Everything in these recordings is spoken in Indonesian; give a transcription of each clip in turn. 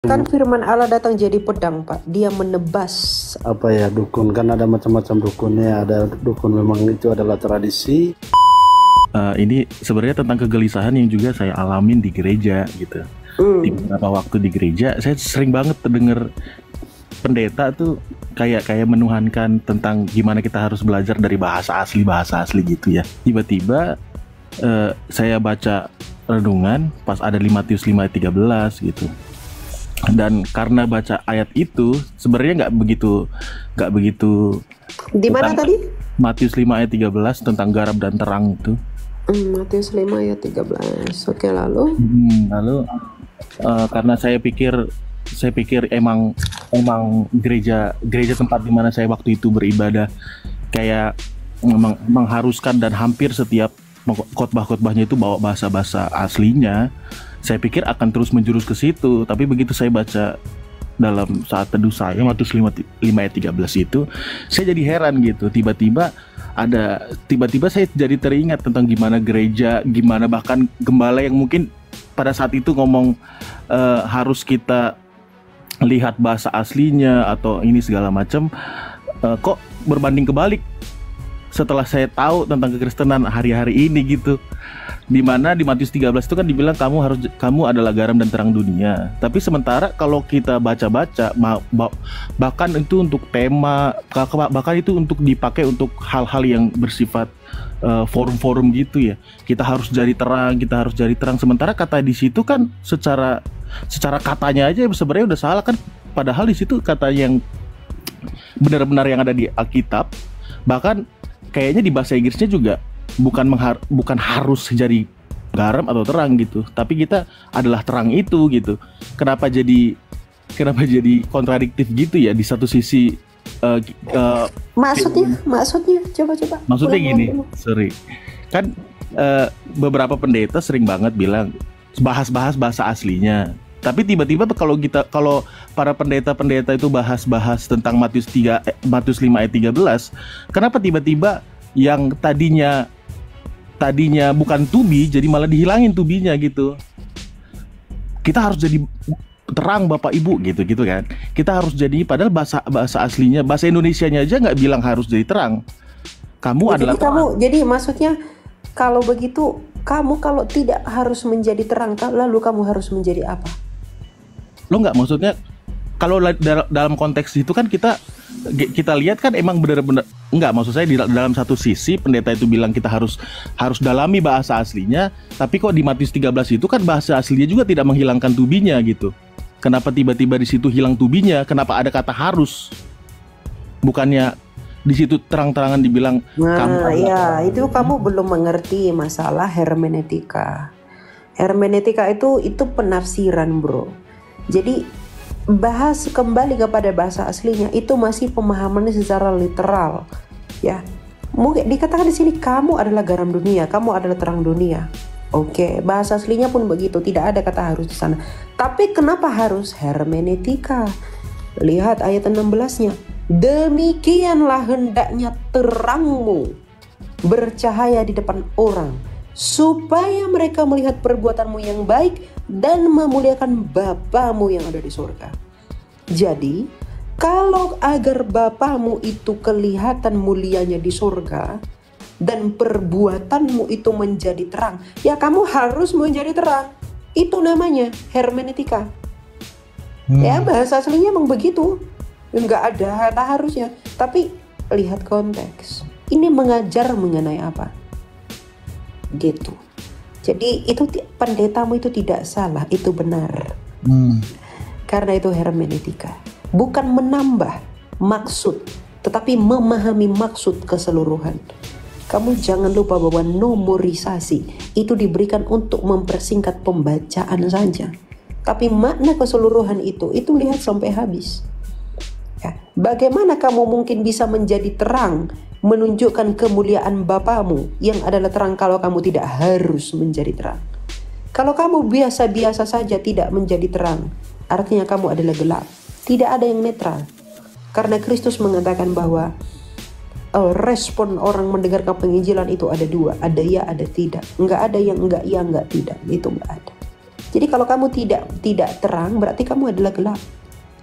Kan firman Allah datang jadi pedang, Pak. Dia menebas. Apa ya, dukun kan ada macam-macam dukunnya. Ada dukun memang itu adalah tradisi. Ini sebenarnya tentang kegelisahan yang juga saya alamin di gereja gitu. Di beberapa waktu di gereja, saya sering banget terdengar pendeta tuh kayak menuhankan tentang gimana kita harus belajar dari bahasa asli gitu ya. Tiba-tiba saya baca renungan pas ada Matius 5 ayat 13 gitu. Dan karena baca ayat itu sebenarnya nggak begitu Di mana tadi? Matius 5 ayat 13 tentang garam dan terang itu. Matius 5 ayat 13. Oke, lalu? Lalu karena saya pikir emang gereja tempat di mana saya waktu itu beribadah kayak memang mengharuskan dan hampir setiap khotbah-khotbahnya itu bawa bahasa aslinya. Saya pikir akan terus menjurus ke situ, tapi begitu saya baca dalam saat teduh saya Matius 5 ayat 13 itu, saya jadi heran gitu. Tiba-tiba saya jadi teringat tentang gimana gereja, gimana bahkan gembala yang mungkin pada saat itu ngomong harus kita lihat bahasa aslinya atau ini segala macam, kok berbanding kebalik setelah saya tahu tentang kekristenan hari-hari ini gitu. Dimana di Matius 13 itu kan dibilang kamu adalah garam dan terang dunia. Tapi sementara kalau kita baca-baca bahkan itu untuk tema, bahkan itu untuk dipakai untuk hal-hal yang bersifat forum-forum gitu ya. Kita harus jadi terang. Sementara kata di situ kan secara katanya aja sebenarnya udah salah kan. Padahal di situ kata yang benar-benar yang ada di Alkitab, bahkan kayaknya di bahasa Inggrisnya juga bukan harus jadi garam atau terang gitu, tapi kita adalah terang itu gitu. Kenapa jadi kontradiktif gitu ya? Di satu sisi maksudnya coba maksudnya gini, sorry kan, beberapa pendeta sering banget bilang bahas bahasa aslinya, tapi tiba-tiba kalau para pendeta itu bahas tentang Matius 5 ayat 13, kenapa tiba-tiba yang tadinya bukan to be jadi malah dihilangin to be-nya gitu. Kita harus jadi terang Bapak Ibu gitu kan. Kita harus jadi, padahal bahasa aslinya, bahasa Indonesianya aja nggak bilang harus jadi terang. Jadi maksudnya kalau begitu kamu kalau tidak harus menjadi terang, lalu kamu harus menjadi apa? Lo nggak, maksudnya kalau dalam konteks itu kan kita lihat kan emang benar-benar enggak, maksud saya di dalam satu sisi pendeta itu bilang kita harus dalami bahasa aslinya, tapi kok di Matius 13 itu kan bahasa aslinya juga tidak menghilangkan tubinya gitu. Kenapa tiba-tiba di situ hilang tubinya? Kenapa ada kata harus? Bukannya di situ terang-terangan dibilang itu kamu belum mengerti masalah hermeneutika. Hermeneutika itu penafsiran, bro. Jadi bahas kembali kepada bahasa aslinya itu masih pemahamannya secara literal ya. Mungkin dikatakan di sini kamu adalah garam dunia, kamu adalah terang dunia. Oke, bahasa aslinya pun begitu, tidak ada kata harus di sana. Tapi kenapa harus hermeneutika? Lihat ayat 16-nya. Demikianlah hendaknya terangmu bercahaya di depan orang, supaya mereka melihat perbuatanmu yang baik dan memuliakan Bapamu yang ada di surga. Jadi, kalau agar Bapamu itu kelihatan mulianya di surga dan perbuatanmu itu menjadi terang, ya kamu harus menjadi terang. Itu namanya hermeneutika. Ya, bahasa aslinya emang begitu. Enggak ada kata harusnya. Tapi lihat konteks. Ini mengajar mengenai apa? Gitu. Jadi itu pendetamu itu tidak salah, itu benar. Karena itu hermeneutika, bukan menambah maksud, tetapi memahami maksud keseluruhan. Kamu jangan lupa bahwa nomorisasi itu diberikan untuk mempersingkat pembacaan saja, tapi makna keseluruhan itu lihat sampai habis. Ya, bagaimana kamu mungkin bisa menjadi terang, menunjukkan kemuliaan Bapamu yang adalah terang kalau kamu tidak harus menjadi terang? Kalau kamu biasa-biasa saja tidak menjadi terang, artinya kamu adalah gelap. Tidak ada yang netral. Karena Kristus mengatakan bahwa respon orang mendengarkan penginjilan itu ada dua, ada ya, ada tidak. Enggak ada yang enggak ya, enggak tidak. Itu enggak ada. Jadi kalau kamu tidak terang, berarti kamu adalah gelap.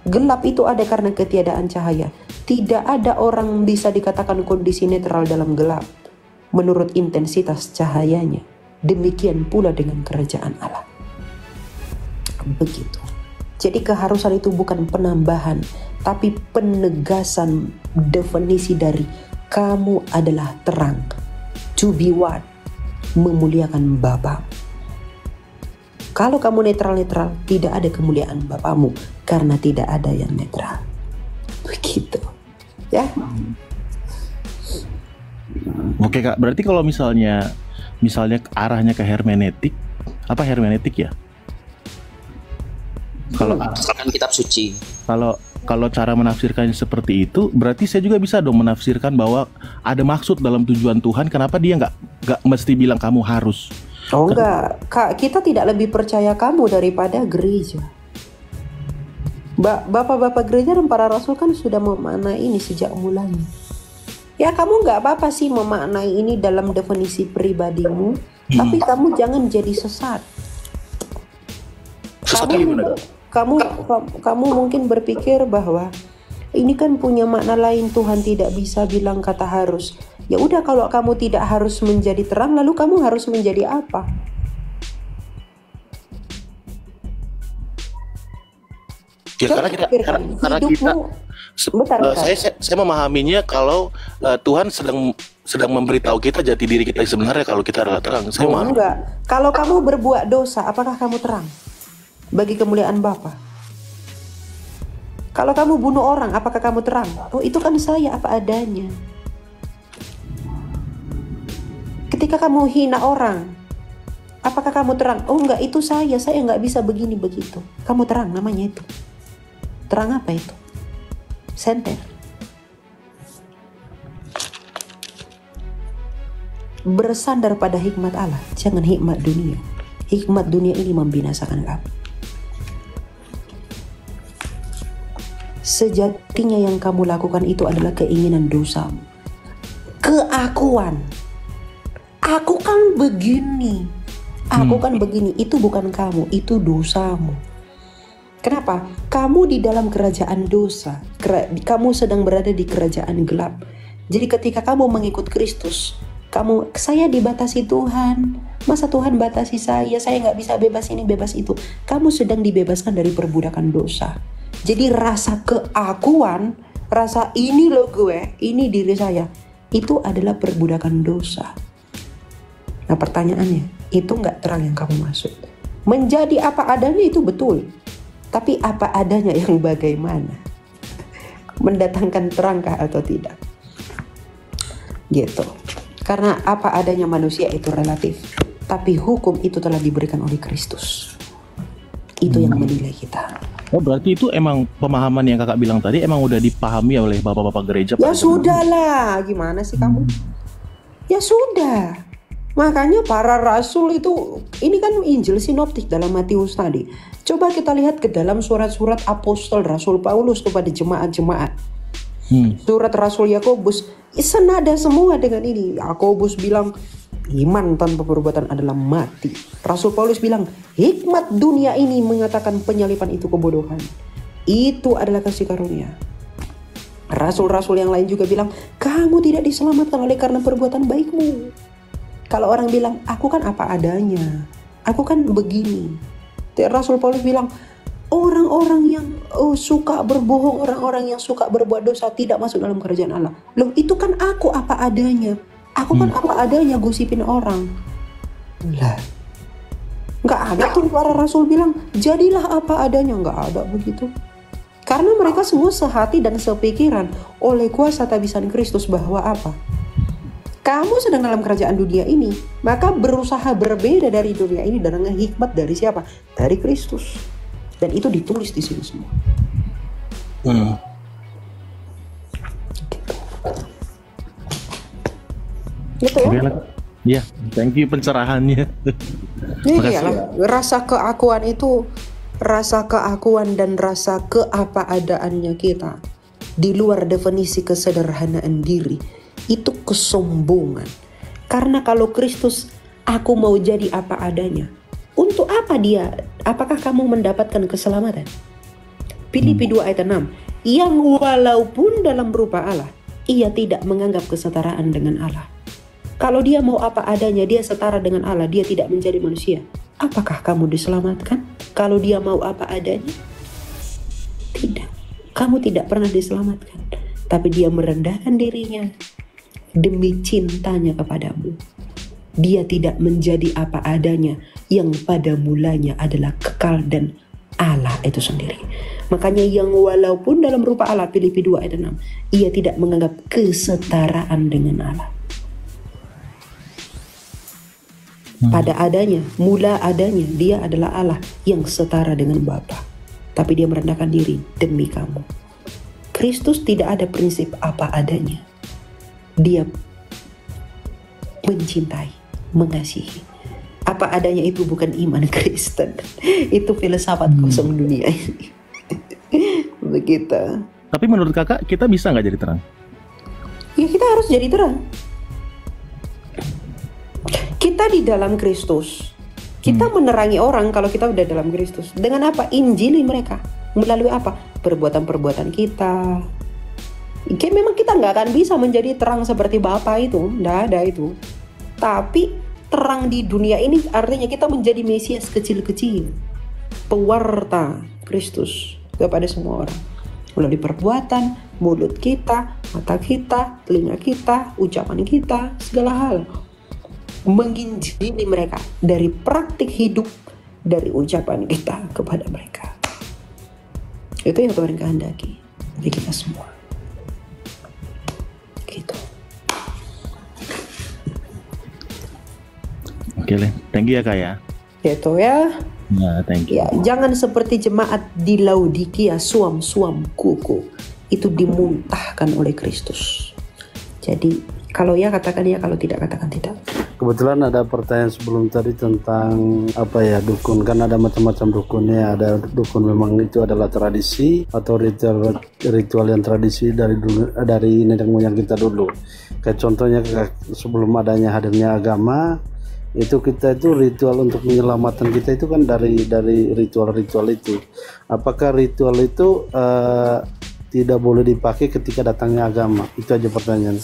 Gelap itu ada karena ketiadaan cahaya. Tidak ada orang bisa dikatakan kondisi netral dalam gelap menurut intensitas cahayanya. Demikian pula dengan kerajaan Allah. Begitu. Jadi keharusan itu bukan penambahan, tapi penegasan definisi dari kamu adalah terang. To be what? Memuliakan Bapa. Kalau kamu netral-netral, tidak ada kemuliaan Bapamu karena tidak ada yang netral. Begitu. Ya. Oke Kak, berarti kalau misalnya arahnya ke hermeneutik, apa hermeneutik ya? Kalau Misalkan kitab suci. kalau cara menafsirkannya seperti itu, berarti saya juga bisa dong menafsirkan bahwa ada maksud dalam tujuan Tuhan. Kenapa dia nggak mesti bilang kamu harus? Oh enggak, Kak, kita tidak lebih percaya kamu daripada gereja. Bapak-bapak gereja dan para rasul kan sudah memaknai ini sejak mulanya. Ya kamu nggak apa-apa sih memaknai ini dalam definisi pribadimu, tapi kamu jangan jadi sesat. Sesatnya gimana? Kamu mungkin berpikir bahwa ini kan punya makna lain, Tuhan tidak bisa bilang kata harus. Ya udah, kalau kamu tidak harus menjadi terang, lalu kamu harus menjadi apa? Ya karena kita saya memahaminya kalau Tuhan sedang memberitahu kita jati diri kita sebenarnya kalau kita adalah terang. Saya enggak. Kalau kamu berbuat dosa, apakah kamu terang? Bagi kemuliaan Bapa. Kalau kamu bunuh orang, apakah kamu terang? Oh, itu kan saya apa adanya. Ketika kamu hina orang, apakah kamu terang? Oh enggak, itu saya enggak bisa begini begitu. Kamu terang, namanya itu. Terang apa itu? Senter. Bersandar pada hikmat Allah, jangan hikmat dunia. Hikmat dunia ini membinasakan kamu. Sejatinya yang kamu lakukan itu adalah keinginan dosamu. Keakuan. Aku kan begini. Aku kan begini. Itu bukan kamu, itu dosamu. Kenapa? Kamu di dalam kerajaan dosa. Kamu sedang berada di kerajaan gelap. Jadi ketika kamu mengikut Kristus, saya dibatasi Tuhan. Masa Tuhan batasi saya nggak bisa bebas ini, bebas itu. Kamu sedang dibebaskan dari perbudakan dosa. Jadi rasa keakuan, rasa ini loh gue, ini diri saya, itu adalah perbudakan dosa. Nah pertanyaannya, itu nggak terang yang kamu maksud. Menjadi apa adanya itu betul, tapi apa adanya yang bagaimana? Mendatangkan terangkah atau tidak? Gitu. Karena apa adanya manusia itu relatif, tapi hukum itu telah diberikan oleh Kristus. Itu yang menilai kita. Oh berarti itu emang pemahaman yang kakak bilang tadi emang udah dipahami oleh bapak-bapak gereja? Ya sudah lah, gimana sih kamu? Ya sudah. Makanya para rasul itu, ini kan Injil sinoptik dalam Matius tadi. Coba kita lihat ke dalam surat-surat apostol Rasul Paulus kepada jemaat-jemaat. Surat Rasul Yakobus, senada semua dengan ini. Yakobus bilang, iman tanpa perbuatan adalah mati. Rasul Paulus bilang, hikmat dunia ini mengatakan penyalipan itu kebodohan. Itu adalah kasih karunia. Rasul-rasul yang lain juga bilang, kamu tidak diselamatkan oleh karena perbuatan baikmu. Kalau orang bilang, aku kan apa adanya, aku kan begini. Rasul Paulus bilang, orang-orang yang suka berbohong, orang-orang yang suka berbuat dosa tidak masuk dalam kerajaan Allah. Loh, itu kan aku apa adanya. Aku kan apa adanya gosipin orang. Lah, nggak ada tuh para rasul bilang jadilah apa adanya, nggak ada begitu. Karena mereka semua sehati dan sepikiran oleh kuasa tabisan Kristus bahwa apa? Kamu sedang dalam kerajaan dunia ini, maka berusaha berbeda dari dunia ini dengan hikmat dari siapa? Dari Kristus. Dan itu ditulis di sini semua. Gitu ya? Iya, thank you pencerahannya. Iyalah, rasa keakuan itu, rasa keakuan dan rasa keapa-adaannya kita di luar definisi kesederhanaan diri itu kesombongan. Karena kalau Kristus, aku mau jadi apa adanya. Untuk apa dia apakah kamu mendapatkan keselamatan? Filipi 2 ayat 6. Yang walaupun dalam rupa Allah, ia tidak menganggap kesetaraan dengan Allah. Kalau dia mau apa adanya, dia setara dengan Allah, dia tidak menjadi manusia. Apakah kamu diselamatkan? Kalau dia mau apa adanya? Tidak. Kamu tidak pernah diselamatkan. Tapi dia merendahkan dirinya demi cintanya kepadamu. Dia tidak menjadi apa adanya yang pada mulanya adalah kekal dan Allah itu sendiri. Makanya yang walaupun dalam rupa Allah, Filipi 2 ayat 6, ia tidak menganggap kesetaraan dengan Allah. Pada adanya, mula adanya, dia adalah Allah yang setara dengan Bapa. Tapi dia merendahkan diri demi kamu. Kristus tidak ada prinsip apa adanya. Dia mencintai, mengasihi. Apa adanya itu bukan iman Kristen. Itu filsafat kosong dunia ini. Begitu. Tapi menurut kakak, kita bisa nggak jadi terang? Ya kita harus jadi terang. Kita di dalam Kristus. Kita menerangi orang kalau kita udah dalam Kristus. Dengan apa? Injili mereka. Melalui apa? Perbuatan-perbuatan kita. Kayak memang kita nggak akan bisa menjadi terang seperti Bapa itu. Nggak ada itu. Tapi terang di dunia ini artinya kita menjadi Mesias kecil-kecil. Pewarta Kristus kepada semua orang. Melalui perbuatan, mulut kita, mata kita, telinga kita, ucapan kita, segala hal. Menginjili mereka dari praktik hidup, dari ucapan kita kepada mereka. Itu yang Tuhan kehendaki bagi kita semua. Gitu. Oke, thank you ya kak ya. Gitu ya. Ya, thank you. Ya, jangan seperti jemaat di Laodikia, suam-suam kuku. Itu dimuntahkan oleh Kristus. Jadi, kalau ya katakan ya, kalau tidak katakan tidak. Kebetulan ada pertanyaan sebelum tadi tentang apa ya, dukun. Kan ada macam-macam dukunnya. Ada dukun memang itu adalah tradisi atau ritual yang tradisi dari dulu, dari nenek moyang kita dulu. Kayak contohnya sebelum adanya hadirnya agama, itu kita itu ritual untuk menyelamatkan kita itu kan dari ritual-ritual itu. Apakah ritual itu tidak boleh dipakai ketika datangnya agama? Itu aja pertanyaan.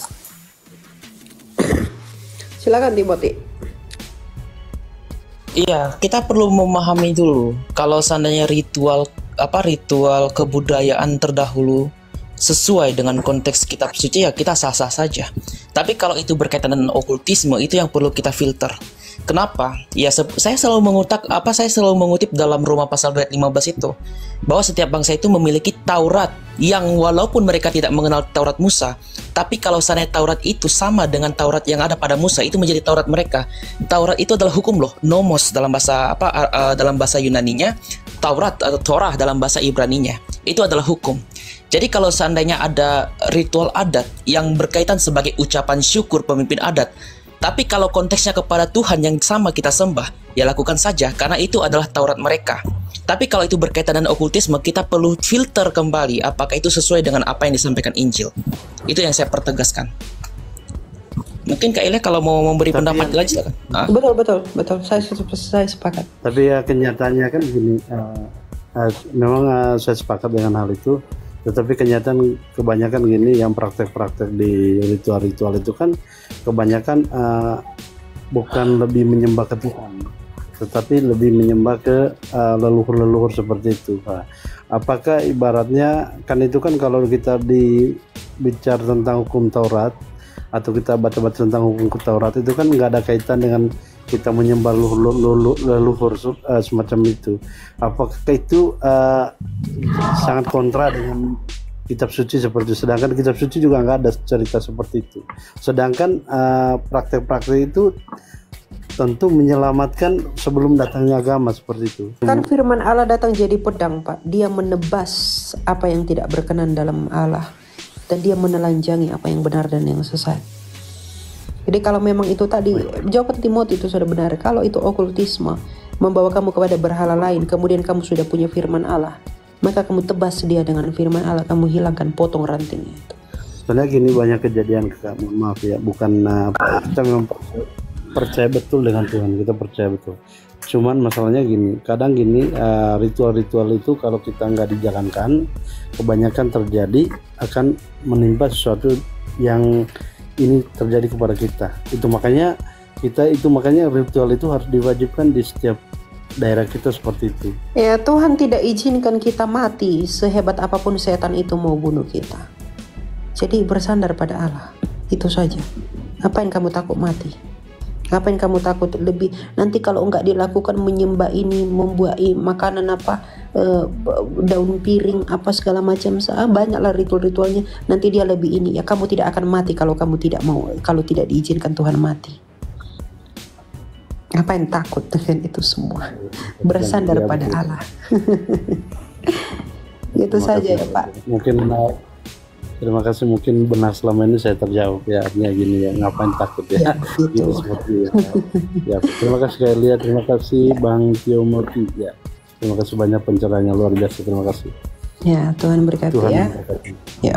Silakan Timothy. Iya, kita perlu memahami dulu kalau seandainya ritual kebudayaan terdahulu sesuai dengan konteks kitab suci, ya kita sah-sah saja. Tapi kalau itu berkaitan dengan okultisme, itu yang perlu kita filter. Kenapa? Ya saya selalu mengutip dalam Roma pasal 2 ayat 15 itu, bahwa setiap bangsa itu memiliki Taurat yang walaupun mereka tidak mengenal Taurat Musa, tapi kalau seandainya Taurat itu sama dengan Taurat yang ada pada Musa, itu menjadi Taurat mereka. Taurat itu adalah hukum loh, nomos dalam bahasa Yunaninya, Taurat atau Torah dalam bahasa Ibraninya. Itu adalah hukum. Jadi kalau seandainya ada ritual adat yang berkaitan sebagai ucapan syukur pemimpin adat, tapi kalau konteksnya kepada Tuhan yang sama kita sembah, ya lakukan saja karena itu adalah Taurat mereka. Tapi kalau itu berkaitan dengan okultisme, kita perlu filter kembali apakah itu sesuai dengan apa yang disampaikan Injil. Itu yang saya pertegaskan. Mungkin Kak Ilya kalau mau memberi pendapat lagi silakan. Betul. Saya sepakat. Tapi ya kenyataannya kan gini, memang saya sepakat dengan hal itu. Tetapi kenyataan kebanyakan gini, yang praktek-praktek di ritual-ritual itu kan kebanyakan bukan lebih menyembah ke Tuhan, tetapi lebih menyembah ke leluhur-leluhur seperti itu. Apakah ibaratnya kan itu kan kalau kita bicara tentang hukum Taurat atau kita baca-baca tentang hukum Taurat itu kan nggak ada kaitan dengan kita menyembah leluhur semacam itu. Apakah itu sangat kontra dengan kitab suci seperti itu? Sedangkan kitab suci juga nggak ada cerita seperti itu. Sedangkan praktek-praktek itu tentu menyelamatkan sebelum datangnya agama seperti itu. Kan firman Allah datang jadi pedang, Pak. Dia menebas apa yang tidak berkenan dalam Allah, dan dia menelanjangi apa yang benar dan yang sesat. Jadi kalau memang itu tadi, jawaban Timothy itu sudah benar. Kalau itu okultisme, membawa kamu kepada berhala lain, kemudian kamu sudah punya firman Allah, maka kamu tebas dia dengan firman Allah, kamu hilangkan, potong rantingnya itu. Sebenarnya gini, banyak kejadian, maaf ya, bukan kita memang percaya betul dengan Tuhan, kita percaya betul. Cuman masalahnya gini, kadang gini, ritual-ritual itu kalau kita nggak dijalankan, kebanyakan terjadi akan menimpa sesuatu yang ini terjadi kepada kita. Itu makanya ritual itu harus diwajibkan di setiap daerah kita seperti itu. Ya, Tuhan tidak izinkan kita mati sehebat apapun setan itu mau bunuh kita. Jadi bersandar pada Allah, itu saja. Apa yang kamu takut mati? Apa yang kamu takut lebih? Nanti kalau enggak dilakukan menyembah ini, membuat makanan apa, daun piring apa segala macam, banyaklah ritual-ritualnya. Nanti dia lebih ini ya. Kamu tidak akan mati kalau kamu tidak mau, kalau tidak diizinkan Tuhan mati. Ngapain takut dengan itu semua? Bersandar pada Allah. Gitu saja ya Pak. Terima kasih, mungkin benar selama ini saya terjawab ya, artinya gini ya, ngapain takut ya, gitu seperti ya. Ya, terima kasih Kak Elia, terima kasih Bang Tio Murti ya, terima kasih banyak pencerahannya luar biasa, terima kasih. Ya, Tuhan berkati ya. Berkati. Ya.